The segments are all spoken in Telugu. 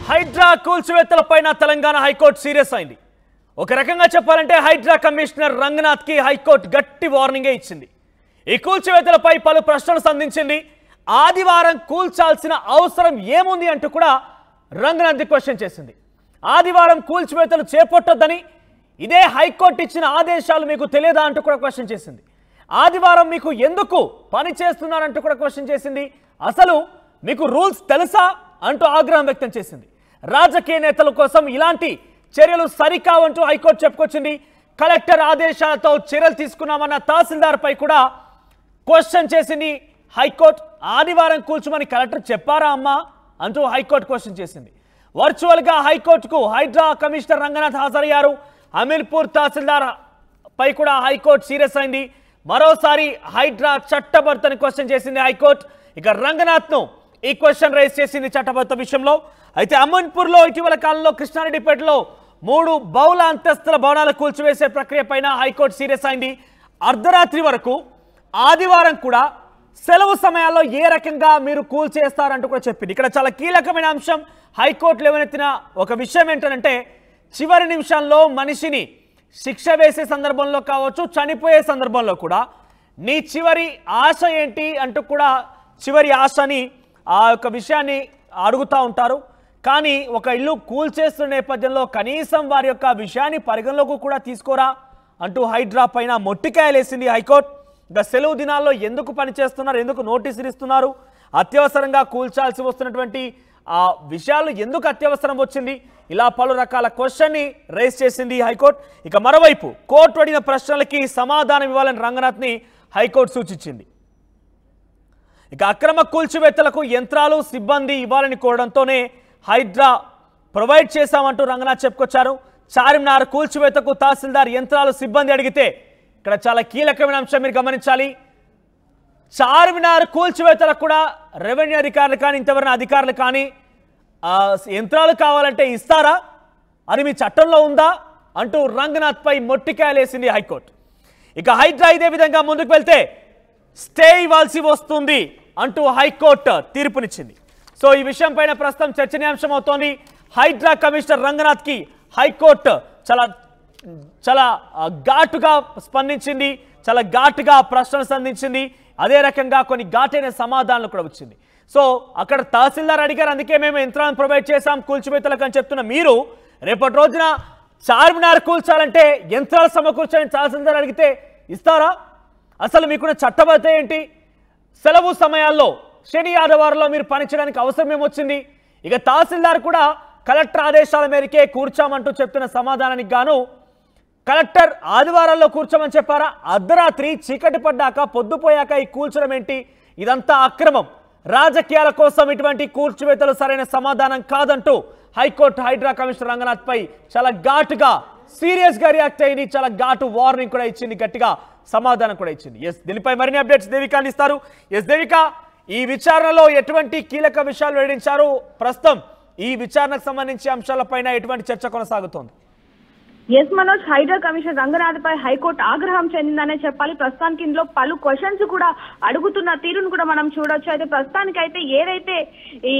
హైడ్రా కూల్చివేతలపైన తెలంగాణ హైకోర్టు సీరియస్ అయింది. ఒక రకంగా చెప్పాలంటే హైడ్రా కమిషనర్ రంగనాథ్ కి హైకోర్టు గట్టి వార్నింగే ఇచ్చింది. ఈ కూల్చివేతలపై పలు ప్రశ్నలు సంధించింది. ఆదివారం కూల్చాల్సిన అవసరం ఏముంది అంటూ కూడా రంగనాథ్ క్వశ్చన్ చేసింది. ఆదివారం కూల్చివేతలు చేపట్టొద్దని ఇదే హైకోర్టు ఇచ్చిన ఆదేశాలు మీకు తెలియదా అంటూ కూడా క్వశ్చన్ చేసింది. ఆదివారం మీకు ఎందుకు పని చేస్తున్నారంటూ కూడా క్వశ్చన్ చేసింది. అసలు మీకు రూల్స్ తెలుసా అంటూ ఆగ్రహం వ్యక్తం చేసింది. రాజకీయ నేతల కోసం ఇలాంటి చర్యలు సరికావంటూ హైకోర్టు చెప్పుకొచ్చింది. కలెక్టర్ ఆదేశాలతో చర్యలు తీసుకున్నామన్న తహసీల్దార్ పై కూడా క్వశ్చన్ చేసింది హైకోర్టు. ఆదివారం కూల్చుమని కలెక్టర్ చెప్పారా అమ్మా అంటూ హైకోర్టు క్వశ్చన్ చేసింది. వర్చువల్గా హైకోర్టుకు హైడ్రా కమిషనర్ రంగనాథ్ హాజరయ్యారు. అమీన్పూర్ తహసీల్దార్ పై కూడా హైకోర్టు సీరియస్ అయింది. మరోసారి హైడ్రా చట్టబద్ధని క్వశ్చన్ చేసింది హైకోర్టు. ఇక రంగనాథ్ను ఈ క్వశ్చన్ రైజ్ చేసింది చట్టబద్ధ విషయంలో. అయితే అమీన్పూర్లో ఇటీవల కాలంలో కృష్ణారెడ్డిపేటలో 3 బహుళ అంతస్తుల భవనాలు కూల్చివేసే ప్రక్రియ పైన హైకోర్టు సీరియస్ అయింది. అర్ధరాత్రి వరకు ఆదివారం కూడా సెలవు సమయాల్లో ఏ రకంగా మీరు కూల్చేస్తారంటూ కూడా చెప్పింది. ఇక్కడ చాలా కీలకమైన అంశం హైకోర్టు లేవనెత్తిన ఒక విషయం ఏంటంటే, చివరి నిమిషంలో మనిషిని శిక్ష వేసే సందర్భంలో కావచ్చు, చనిపోయే సందర్భంలో కూడా నీ చివరి ఆశ ఏంటి అంటూ కూడా చివరి ఆశని ఆ యొక్క విషయాన్ని అడుగుతూ ఉంటారు. కానీ ఒక ఇల్లు కూల్చేస్తున్న నేపథ్యంలో కనీసం వారి యొక్క విషయాన్ని పరిగణలోకి కూడా తీసుకోరా అంటూ హైడ్రా పైన మొట్టికాయలేసింది హైకోర్టు. ఇంకా సెలవు దినాల్లో ఎందుకు పనిచేస్తున్నారు, ఎందుకు నోటీసులు ఇస్తున్నారు, అత్యవసరంగా కూల్చాల్సి వస్తున్నటువంటి ఆ విషయాలు ఎందుకు అత్యవసరం వచ్చింది, ఇలా పలు రకాల క్వశ్చన్ని రైజ్ చేసింది హైకోర్టు. ఇక మరోవైపు కోర్టు అడిగిన ప్రశ్నలకి సమాధానం ఇవ్వాలని రంగనాథ్ని హైకోర్టు సూచించింది. ఇక అక్రమ కూల్చివేతలకు యంత్రాలు సిబ్బంది ఇవ్వాలని కోరడంతోనే హైడ్రా ప్రొవైడ్ చేశామంటూ రంగనాథ్ చెప్పుకొచ్చారు. చార్మినార్ కూల్చివేతకు తహసీల్దార్ యంత్రాలు సిబ్బంది అడిగితే ఇక్కడ చాలా కీలకమైన అంశం మీరు గమనించాలి. చార్మినార్ కూల్చివేతలకు కూడా రెవెన్యూ అధికారులు కానీ ఇంతవరకు అధికారులు కానీ యంత్రాలు కావాలంటే ఇస్తారా అని మీ చట్టంలో ఉందా అంటూ రంగనాథ్ పై మొట్టికాయలేసింది హైకోర్టు. ఇక హైడ్రా ఇదే విధంగా ముందుకు వెళ్తే స్టే ఇవ్వాల్సి వస్తుంది అంటూ హైకోర్టు తీర్పునిచ్చింది. సో ఈ విషయం పైన ప్రస్తుతం చర్చనీయాంశం అవుతోంది. హైడ్రా కమిషనర్ రంగనాథ్ కి హైకోర్టు చాలా ఘాటుగా స్పందించింది, చాలా ఘాటుగా ప్రశ్నలు సంధించింది. అదే రకంగా కొన్ని ఘాటైన సమాధానాలు కూడా వచ్చింది. సో అక్కడ తహసీల్దార్ అడిగారు, అందుకే మేము యంత్రాలను ప్రొవైడ్ చేశాం కూల్చివేతలకు అని చెప్తున్న మీరు రేపటి రోజున చార్మినార్ కూల్చాలంటే యంత్రాలు సమకూర్చాలని తహసీల్దార్ అడిగితే ఇస్తారా? అసలు మీకున్న చట్టబద్ధత ఏంటి? సెలవు సమయాల్లో శని ఆదివారంలో మీరు పనిచేయడానికి అవసరం ఏమొచ్చింది? ఇక తహసీల్దార్ కూడా కలెక్టర్ ఆదేశాల మేరకే కూర్చోమంటూ చెప్తున్న సమాధానానికి గాను కలెక్టర్ ఆదివారాల్లో కూర్చోమని చెప్పారా? అర్ధరాత్రి చీకటి పడ్డాక పొద్దుపోయాక ఈ కూల్చడం ఏంటి? ఇదంతా అక్రమం. రాజకీయాల కోసం ఇటువంటి కూల్చివేతలు సరైన సమాధానం కాదంటూ హైకోర్టు హైడ్రా కమిషనర్ రంగనాథ్ పై చాలా ఘాటుగా సీరియస్ గా రియాక్ట్ అయింది. చాలా ఘాటు వార్నింగ్ కూడా ఇచ్చింది, గట్టిగా సమాధానం కూడా ఇచ్చింది. ఎస్, దీనిపై మరిన్ని అప్డేట్స్ దేవిక అందిస్తారు. ఎస్ దేవిక, ఈ విచారణలో ఎటువంటి కీలక విషయాలు వెల్లడించారు? ప్రస్తుతం ఈ విచారణకు సంబంధించి అంశాలపైన ఎటువంటి చర్చ కొనసాగుతోంది? ఎస్ మనోజ్, హైడ్రా కమిషనర్ రంగనాథ్ పై హైకోర్టు ఆగ్రహం చెందిందనే చెప్పాలి. ప్రస్తుతానికి ఇందులో పలు క్వశ్చన్స్ కూడా అడుగుతున్న తీరును కూడా మనం చూడొచ్చు. అయితే ప్రస్తుతానికి అయితే ఏదైతే ఈ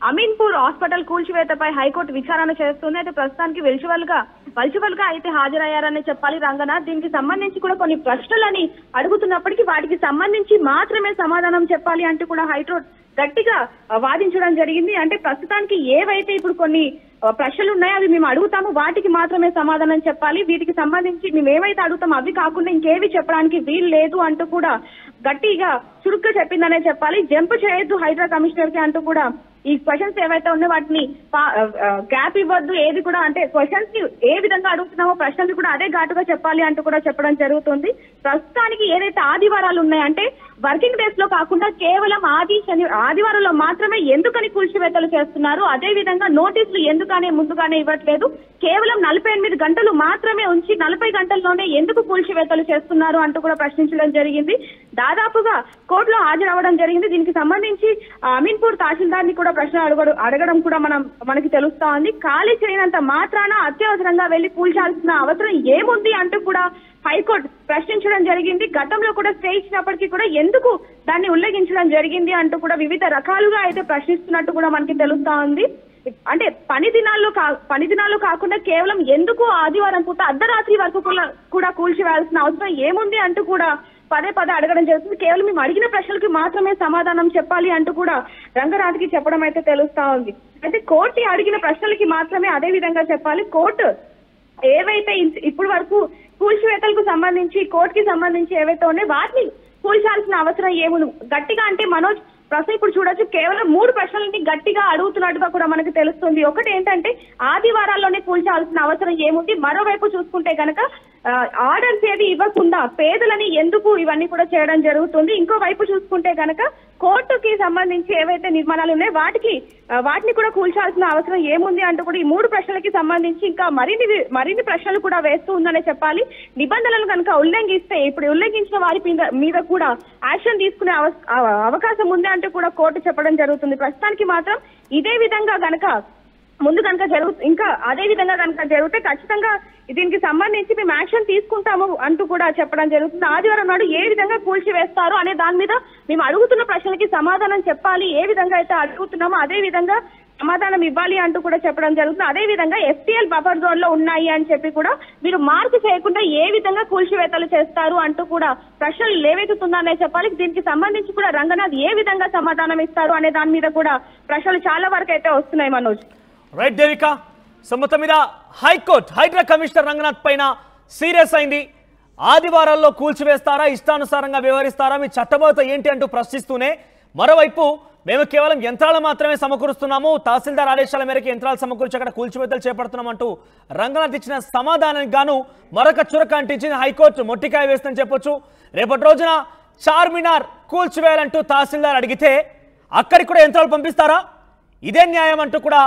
అమీన్పూర్ హాస్పిటల్ కూల్చివేతపై హైకోర్టు విచారణ చేస్తుంది. అయితే ప్రస్తుతానికి వర్చువల్ గా అయితే హాజరయ్యారనే చెప్పాలి రంగనాథ్. దీనికి సంబంధించి కూడా కొన్ని ప్రశ్నలని అడుగుతున్నప్పటికీ వాటికి సంబంధించి మాత్రమే సమాధానం చెప్పాలి అంటూ కూడా హైకోర్టు గట్టిగా వాదించడం జరిగింది. అంటే ప్రస్తుతానికి ఏవైతే ఇప్పుడు కొన్ని ప్రశ్నలు ఉన్నాయో అవి మేము అడుగుతాము, వాటికి మాత్రమే సమాధానం చెప్పాలి, వీటికి సంబంధించి మేము ఏవైతే అడుగుతామో అవి కాకుండా ఇంకేవి చెప్పడానికి వీలు లేదు అంటూ కూడా గట్టిగా చురుగ్గా చెప్పిందనే చెప్పాలి. జంప్ చేయొద్దు హైడ్రా కమిషనర్ కి అంటూ కూడా ఈ క్వశ్చన్స్ ఏవైతే ఉన్నాయో వాటిని గ్యాప్ ఇవ్వద్దు, ఏది కూడా అంటే క్వశ్చన్స్ ని ఏ విధంగా అడుగుతున్నామో ప్రశ్నలు కూడా అదే ఘాటుగా చెప్పాలి అంటూ కూడా చెప్పడం జరుగుతుంది. ప్రస్తుతానికి ఏదైతే ఆదివారాలు ఉన్నాయంటే వర్కింగ్ డేస్ లో కాకుండా కేవలం ఆదివారంలో మాత్రమే ఎందుకని కూల్చివేతలు చేస్తున్నారు, అదే విధంగా నోటీసులు ఎందుకనే ముందుగానే ఇవ్వట్లేదు, కేవలం 48 గంటలు మాత్రమే ఉంచి 40 గంటల్లోనే ఎందుకు కూల్చివేతలు చేస్తున్నారు అంటూ కూడా ప్రశ్నించడం జరిగింది. దాదాపుగా కోర్టులో హాజరవ్వడం జరిగింది. దీనికి సంబంధించి అమీన్పూర్ తహసీల్దార్ ని కూడా ప్రశ్న అడగడం కూడా మనకి తెలుస్తా ఉంది. ఖాళీ చేయనంత మాత్రాన అత్యవసరంగా వెళ్లి కూల్చాల్సిన అవసరం ఏముంది అంటూ కూడా హైకోర్టు ప్రశ్నించడం జరిగింది. గతంలో కూడా స్టే ఇచ్చినప్పటికీ కూడా ఎందుకు దాన్ని ఉల్లంఘించడం జరిగింది అంటూ కూడా వివిధ రకాలుగా అయితే ప్రశ్నిస్తున్నట్టు కూడా మనకి తెలుస్తా ఉంది. అంటే పని దినాల్లో కాకుండా కేవలం ఎందుకు ఆదివారం పూట అర్ధరాత్రి వరకు కూడా కూల్చివేయాల్సిన అవసరం ఏముంది అంటూ కూడా పదే అడగడం జరుగుతుంది. కేవలం మేము అడిగిన ప్రశ్నలకి మాత్రమే సమాధానం చెప్పాలి అంటూ కూడా రంగనాథ్కి చెప్పడం అయితే తెలుస్తా ఉంది. అయితే కోర్టు అడిగిన ప్రశ్నలకి మాత్రమే అదే విధంగా చెప్పాలి. కోర్టు ఏవైతే ఇప్పుడు వరకు కూల్చివేతలకు సంబంధించి కోర్టుకి సంబంధించి ఏవైతే ఉన్నాయో వాటిని కూల్చాల్సిన అవసరం ఏముంది గట్టిగా అంటే మనోజ్ ప్రశ్న ఇప్పుడు చూడొచ్చు కేవలం 3 ప్రశ్నలని గట్టిగా అడుగుతున్నట్టుగా కూడా మనకు తెలుస్తుంది. ఒకటి ఏంటంటే ఆదివారాల్లోనే కూల్చాల్సిన అవసరం ఏముంది, మరోవైపు చూసుకుంటే గనక ఆర్డర్స్ ఏది ఇవ్వకుండా పేదలని ఎందుకు ఇవన్నీ కూడా చేయడం జరుగుతుంది, ఇంకో వైపు చూసుకుంటే గనక కోర్టుకి సంబంధించి ఏవైతే నిర్మాణాలు ఉన్నాయో వాటిని కూడా కూల్చాల్సిన అవసరం ఏముంది అంటూ కూడా ఈ 3 ప్రశ్నలకి సంబంధించి ఇంకా మరిన్ని ప్రశ్నలు కూడా వేస్తూ ఉందనే చెప్పాలి. నిబంధనలు కనుక ఉల్లంఘిస్తే ఇప్పుడు ఉల్లంఘించిన వారి మీద కూడా యాక్షన్ తీసుకునే అవకాశం ఉంది అంటూ కూడా కోర్టు చెప్పడం జరుగుతుంది. ప్రస్తుతానికి మాత్రం ఇదే విధంగా గనక ఇంకా అదే విధంగా కనుక జరిగితే ఖచ్చితంగా దీనికి సంబంధించి మేము యాక్షన్ తీసుకుంటాము అంటూ కూడా చెప్పడం జరుగుతుంది. ఆదివారం నాడు ఏ విధంగా కూల్చివేస్తారు అనే దాని మీద మేము అడుగుతున్న ప్రశ్నలకి సమాధానం చెప్పాలి, ఏ విధంగా అయితే అడుగుతున్నామో అదే విధంగా సమాధానం ఇవ్వాలి అంటూ కూడా చెప్పడం జరుగుతుంది. అదే విధంగా ఎఫ్టీఎల్ బఫర్ జోన్ లో ఉన్నాయి అని చెప్పి కూడా మీరు మార్పు చేయకుండా ఏ విధంగా కూల్చివేతలు చేస్తారు అంటూ కూడా ప్రశ్నలు లేవెత్తుతుందనే చెప్పాలి. దీనికి సంబంధించి కూడా రంగనాథ్ ఏ విధంగా సమాధానం ఇస్తారు అనే దాని మీద కూడా ప్రశ్నలు చాలా వరకు అయితే వస్తున్నాయి మనోజ్. రైట్ దేవిక, సో మొత్తం మీద హైకోర్టు హైడ్రా కమిషనర్ రంగనాథ్ పైన సీరియస్ అయింది. ఆదివారాల్లో కూల్చివేస్తారా, ఇష్టానుసారంగా వ్యవహరిస్తారా, మీ చట్టబద్ధత ఏంటి అంటూ ప్రశ్నిస్తూనే మరోవైపు మేము కేవలం యంత్రాలు మాత్రమే సమకూరుస్తున్నాము, తహసీల్దార్ ఆదేశాల మేరకు యంత్రాలు సమకూర్చి అక్కడ కూల్చివేతలు చేపడుతున్నామంటూ రంగనాథ్ ఇచ్చిన సమాధానానికి గాను మరొక చురక అంటించింది హైకోర్టు. మొట్టికాయ వేస్తుందని చెప్పొచ్చు. రేపటి రోజున చార్మినార్ కూల్చివేయాలంటూ తహసీల్దార్ అడిగితే అక్కడికి కూడా యంత్రాలు పంపిస్తారా, ఇదే న్యాయం అంటూ కూడా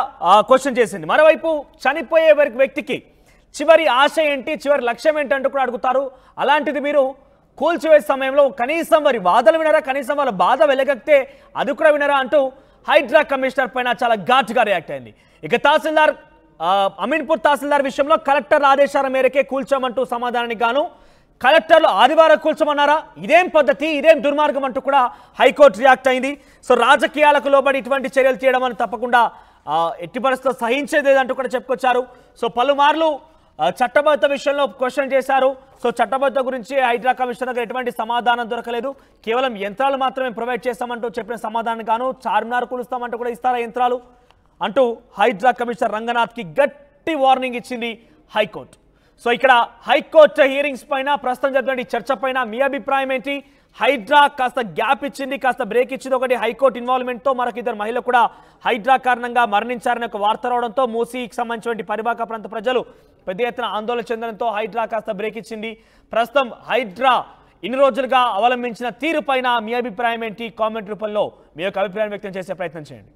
క్వశ్చన్ చేసింది. మరోవైపు చనిపోయే వ్యక్తికి చివరి ఆశ ఏంటి, చివరి లక్ష్యం ఏంటి అంటూ కూడా అడుగుతారు. అలాంటిది మీరు కూల్చివేసే సమయంలో కనీసం వారి బాధలు వినరా, కనీసం వాళ్ళ బాధ వెలగక్తే అది కూడా వినరా అంటూ హైడ్రా కమిషనర్ పైన చాలా ఘాటుగా రియాక్ట్ అయింది. ఇక తహసీల్దార్ అమీన్పూర్ తహసీల్దార్ విషయంలో కలెక్టర్ ఆదేశాల మేరకే కూల్చామంటూ సమాధానానికి గాను కలెక్టర్లు ఆదివారం కూల్చమన్నారా, ఇదేం పద్ధతి, ఇదేం దుర్మార్గం అంటూ కూడా హైకోర్టు రియాక్ట్ అయింది. సో రాజకీయాలకు లోబడి ఇటువంటి చర్యలు చేయడం అని తప్పకుండా ఎట్టి పరిస్థితుల్లో సహించేదేదంటూ కూడా చెప్పుకొచ్చారు. సో పలుమార్లు చట్టబద్ధత విషయంలో క్వశ్చన్ చేశారు. సో చట్టబద్ధత గురించి హైడ్రా కమిషనర్గా ఎటువంటి సమాధానం దొరకలేదు, కేవలం యంత్రాలు మాత్రమే ప్రొవైడ్ చేస్తామంటూ చెప్పిన సమాధానం గాను చార్మినార్ కూలుస్తామంటూ కూడా ఇస్తారా యంత్రాలు అంటూ హైడ్రా కమిషనర్ రంగనాథ్కి గట్టి వార్నింగ్ ఇచ్చింది హైకోర్టు. సో ఇక్కడ హైకోర్టు హియరింగ్స్ పైన ప్రస్తుతం జరిగిన చర్చ పైన మీ అభిప్రాయం ఏంటి? హైడ్రా కాస్త గ్యాప్ ఇచ్చింది, కాస్త బ్రేక్ ఇచ్చింది. ఒకటి హైకోర్టు ఇన్వాల్వ్మెంట్తో మరొక 2 మహిళలు కూడా హైడ్రా కారణంగా మరణించారని ఒక వార్త రావడంతో మూసీకి సంబంధించిన పరివాహక ప్రాంత ప్రజలు పెద్ద ఎత్తున ఆందోళన చెందడంతో హైడ్రా కాస్త బ్రేక్ ఇచ్చింది. ప్రస్తుతం హైడ్రా ఇన్ని రోజులుగా అవలంబించిన తీరు పైన మీ అభిప్రాయం ఏంటి? కామెంట్ రూపంలో మీ యొక్క అభిప్రాయం వ్యక్తం చేసే ప్రయత్నం చేయండి.